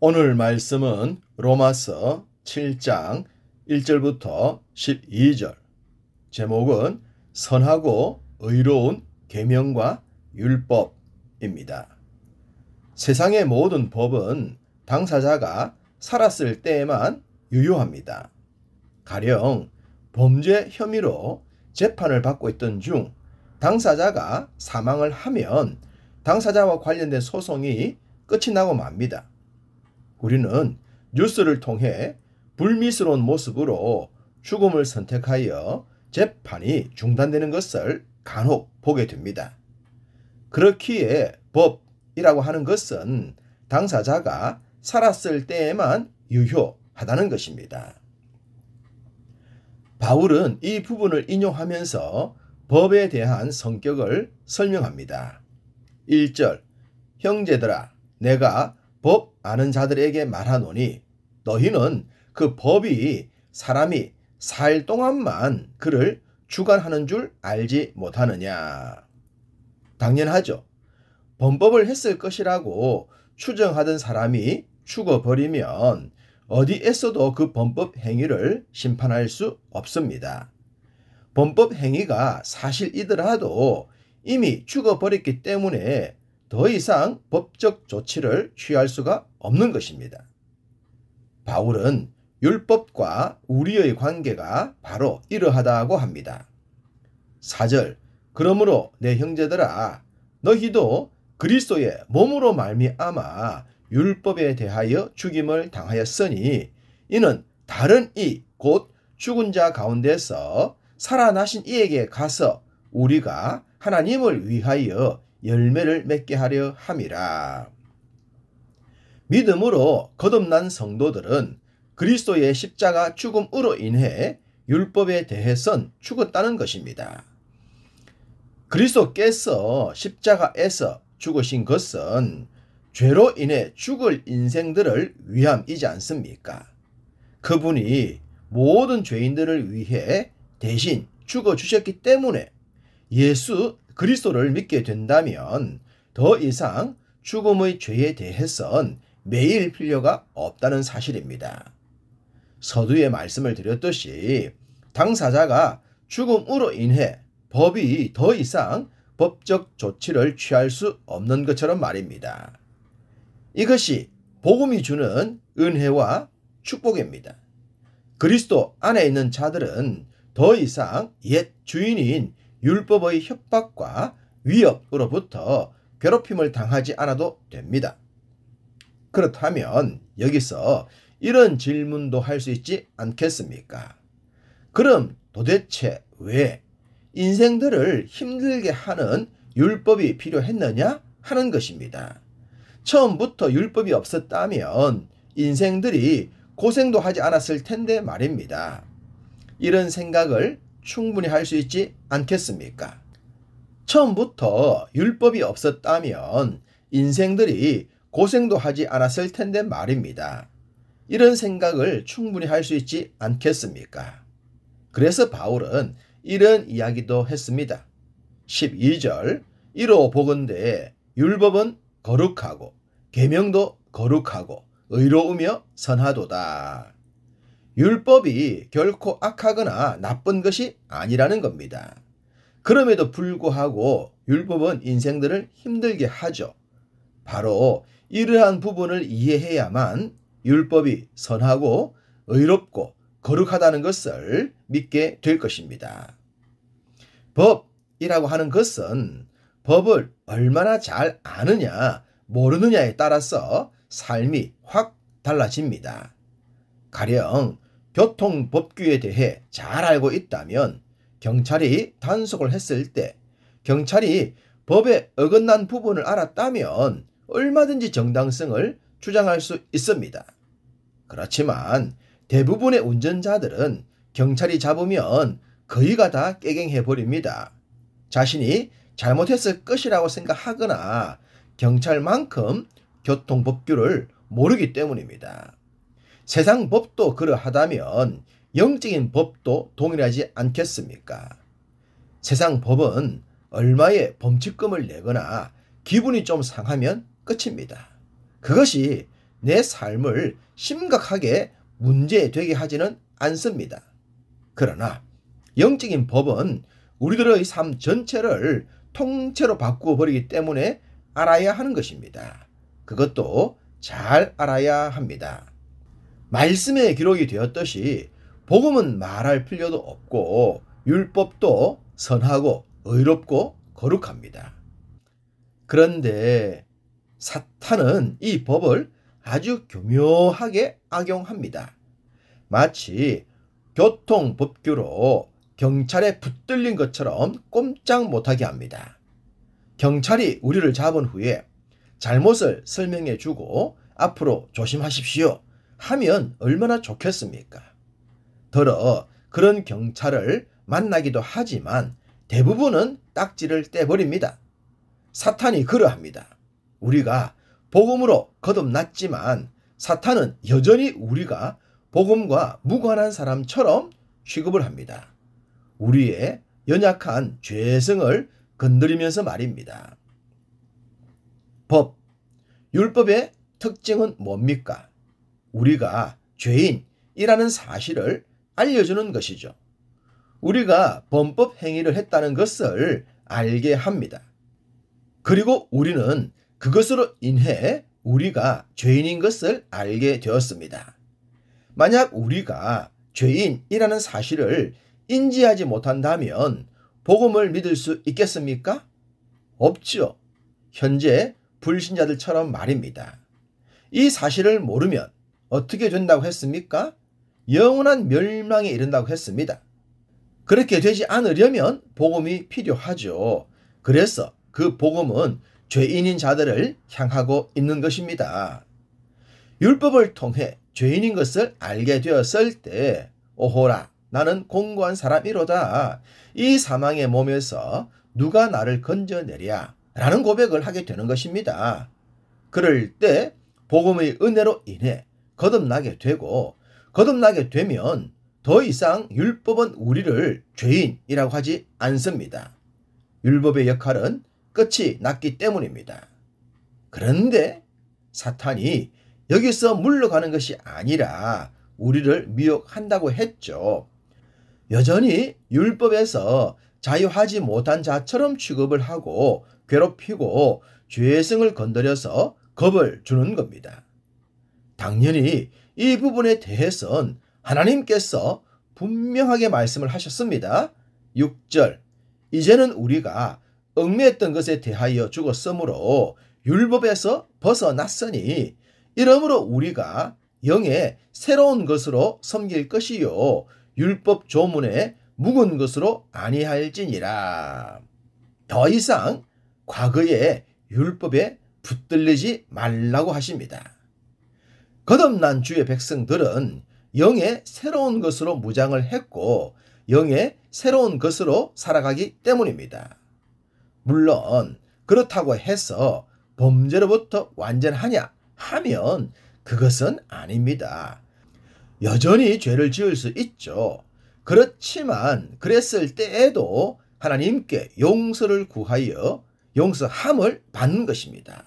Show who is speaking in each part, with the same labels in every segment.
Speaker 1: 오늘 말씀은 로마서 7장 1절부터 12절, 제목은 선하고 의로운 계명과 율법입니다. 세상의 모든 법은 당사자가 살았을 때에만 유효합니다. 가령 범죄 혐의로 재판을 받고 있던 중 당사자가 사망을 하면 당사자와 관련된 소송이 끝이 나고 맙니다. 우리는 뉴스를 통해 불미스러운 모습으로 죽음을 선택하여 재판이 중단되는 것을 간혹 보게 됩니다. 그렇기에 법이라고 하는 것은 당사자가 살았을 때에만 유효하다는 것입니다. 바울은 이 부분을 인용하면서 법에 대한 성격을 설명합니다. 1절, 형제들아, 내가 법 아는 자들에게 말하노니 너희는 그 법이 사람이 살 동안만 그를 주관하는 줄 알지 못하느냐. 당연하죠. 범법을 했을 것이라고 추정하던 사람이 죽어버리면 어디에서도 그 범법 행위를 심판할 수 없습니다. 범법 행위가 사실이더라도 이미 죽어버렸기 때문에 더 이상 법적 조치를 취할 수가 없는 것입니다. 바울은 율법과 우리의 관계가 바로 이러하다고 합니다. 4절, 그러므로 내 형제들아, 너희도 그리스도의 몸으로 말미암아 율법에 대하여 죽임을 당하였으니 이는 다른 이 곧 죽은 자 가운데서 살아나신 이에게 가서 우리가 하나님을 위하여 열매를 맺게 하려 함이라. 믿음으로 거듭난 성도들은 그리스도의 십자가 죽음으로 인해 율법에 대해선 죽었다는 것입니다. 그리스도께서 십자가에서 죽으신 것은 죄로 인해 죽을 인생들을 위함이지 않습니까? 그분이 모든 죄인들을 위해 대신 죽어주셨기 때문에 예수 그리스도를 믿게 된다면 더 이상 죽음의 죄에 대해선 매일 필요가 없다는 사실입니다. 서두에 말씀을 드렸듯이 당사자가 죽음으로 인해 법이 더 이상 법적 조치를 취할 수 없는 것처럼 말입니다. 이것이 복음이 주는 은혜와 축복입니다. 그리스도 안에 있는 자들은 더 이상 옛 주인인 율법의 협박과 위협으로부터 괴롭힘을 당하지 않아도 됩니다. 그렇다면 여기서 이런 질문도 할 수 있지 않겠습니까? 그럼 도대체 왜 인생들을 힘들게 하는 율법이 필요했느냐 하는 것입니다. 처음부터 율법이 없었다면 인생들이 고생도 하지 않았을 텐데 말입니다. 이런 생각을 충분히 할 수 있지 않겠습니까? 처음부터 율법이 없었다면 인생들이 고생도 하지 않았을 텐데 말입니다. 이런 생각을 충분히 할 수 있지 않겠습니까? 그래서 바울은 이런 이야기도 했습니다. 12절, 이로 보건대 율법은 거룩하고 계명도 거룩하고 의로우며 선하도다. 율법이 결코 악하거나 나쁜 것이 아니라는 겁니다. 그럼에도 불구하고 율법은 인생들을 힘들게 하죠. 바로 이러한 부분을 이해해야만 율법이 선하고 의롭고 거룩하다는 것을 믿게 될 것입니다. 법이라고 하는 것은 법을 얼마나 잘 아느냐 모르느냐에 따라서 삶이 확 달라집니다. 가령 교통법규에 대해 잘 알고 있다면 경찰이 단속을 했을 때 경찰이 법에 어긋난 부분을 알았다면 얼마든지 정당성을 주장할 수 있습니다. 그렇지만 대부분의 운전자들은 경찰이 잡으면 거의가 다 깨갱해버립니다. 자신이 잘못했을 것이라고 생각하거나 경찰만큼 교통법규를 모르기 때문입니다. 세상 법도 그러하다면 영적인 법도 동일하지 않겠습니까? 세상 법은 얼마의 범칙금을 내거나 기분이 좀 상하면 끝입니다. 그것이 내 삶을 심각하게 문제되게 하지는 않습니다. 그러나 영적인 법은 우리들의 삶 전체를 통째로 바꾸어 버리기 때문에 알아야 하는 것입니다. 그것도 잘 알아야 합니다. 말씀에 기록이 되었듯이 복음은 말할 필요도 없고 율법도 선하고 의롭고 거룩합니다. 그런데 사탄은 이 법을 아주 교묘하게 악용합니다. 마치 교통법규로 경찰에 붙들린 것처럼 꼼짝 못하게 합니다. 경찰이 우리를 잡은 후에 잘못을 설명해 주고 앞으로 조심하십시오 하면 얼마나 좋겠습니까? 더러 그런 경찰을 만나기도 하지만 대부분은 딱지를 떼버립니다. 사탄이 그러합니다. 우리가 복음으로 거듭났지만 사탄은 여전히 우리가 복음과 무관한 사람처럼 취급을 합니다. 우리의 연약한 죄성을 건드리면서 말입니다. 법, 율법의 특징은 뭡니까? 우리가 죄인이라는 사실을 알려주는 것이죠. 우리가 범법 행위를 했다는 것을 알게 합니다. 그리고 우리는 그것으로 인해 우리가 죄인인 것을 알게 되었습니다. 만약 우리가 죄인이라는 사실을 인지하지 못한다면 복음을 믿을 수 있겠습니까? 없죠. 현재 불신자들처럼 말입니다. 이 사실을 모르면 어떻게 된다고 했습니까? 영원한 멸망에 이른다고 했습니다. 그렇게 되지 않으려면 복음이 필요하죠. 그래서 그 복음은 죄인인 자들을 향하고 있는 것입니다. 율법을 통해 죄인인 것을 알게 되었을 때 오호라 나는 공고한 사람이로다. 이 사망의 몸에서 누가 나를 건져내랴 라는 고백을 하게 되는 것입니다. 그럴 때 복음의 은혜로 인해 거듭나게 되고 거듭나게 되면 더 이상 율법은 우리를 죄인이라고 하지 않습니다. 율법의 역할은 끝이 났기 때문입니다. 그런데 사탄이 여기서 물러가는 것이 아니라 우리를 미혹한다고 했죠. 여전히 율법에서 자유하지 못한 자처럼 취급을 하고 괴롭히고 죄성을 건드려서 겁을 주는 겁니다. 당연히 이 부분에 대해선 하나님께서 분명하게 말씀을 하셨습니다. 6절 이제는 우리가 얽매였던 것에 대하여 죽었으므로 율법에서 벗어났으니 이러므로 우리가 영의 새로운 것으로 섬길 것이요 율법 조문에 묵은 것으로 아니할지니라. 더 이상 과거의 율법에 붙들리지 말라고 하십니다. 거듭난 주의 백성들은 영의 새로운 것으로 무장을 했고 영의 새로운 것으로 살아가기 때문입니다. 물론 그렇다고 해서 범죄로부터 완전하냐 하면 그것은 아닙니다. 여전히 죄를 지을 수 있죠. 그렇지만 그랬을 때에도 하나님께 용서를 구하여 용서함을 받는 것입니다.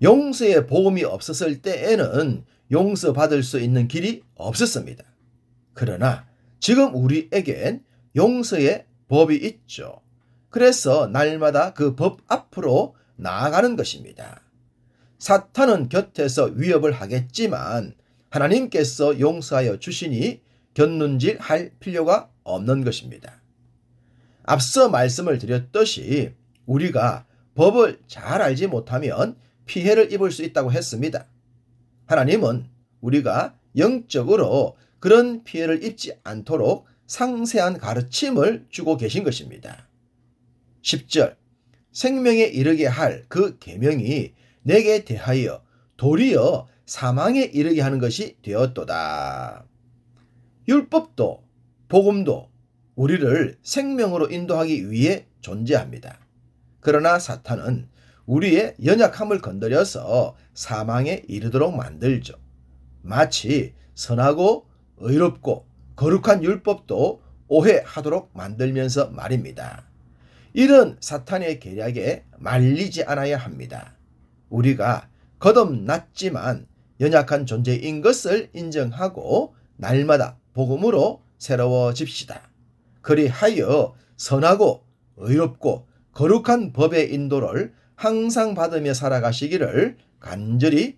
Speaker 1: 용서의 복음이 없었을 때에는 용서받을 수 있는 길이 없었습니다. 그러나 지금 우리에겐 용서의 법이 있죠. 그래서 날마다 그 법 앞으로 나아가는 것입니다. 사탄은 곁에서 위협을 하겠지만 하나님께서 용서하여 주시니 곁눈질할 필요가 없는 것입니다. 앞서 말씀을 드렸듯이 우리가 법을 잘 알지 못하면 피해를 입을 수 있다고 했습니다. 하나님은 우리가 영적으로 그런 피해를 입지 않도록 상세한 가르침을 주고 계신 것입니다. 10절 생명에 이르게 할 그 계명이 내게 대하여 도리어 사망에 이르게 하는 것이 되었도다. 율법도 복음도 우리를 생명으로 인도하기 위해 존재합니다. 그러나 사탄은 우리의 연약함을 건드려서 사망에 이르도록 만들죠. 마치 선하고 의롭고 거룩한 율법도 오해하도록 만들면서 말입니다. 이런 사탄의 계략에 말리지 않아야 합니다. 우리가 거듭났지만 연약한 존재인 것을 인정하고 날마다 복음으로 새로워집시다. 그리하여 선하고 의롭고 거룩한 법의 인도를 항상 받으며 살아가시기를 간절히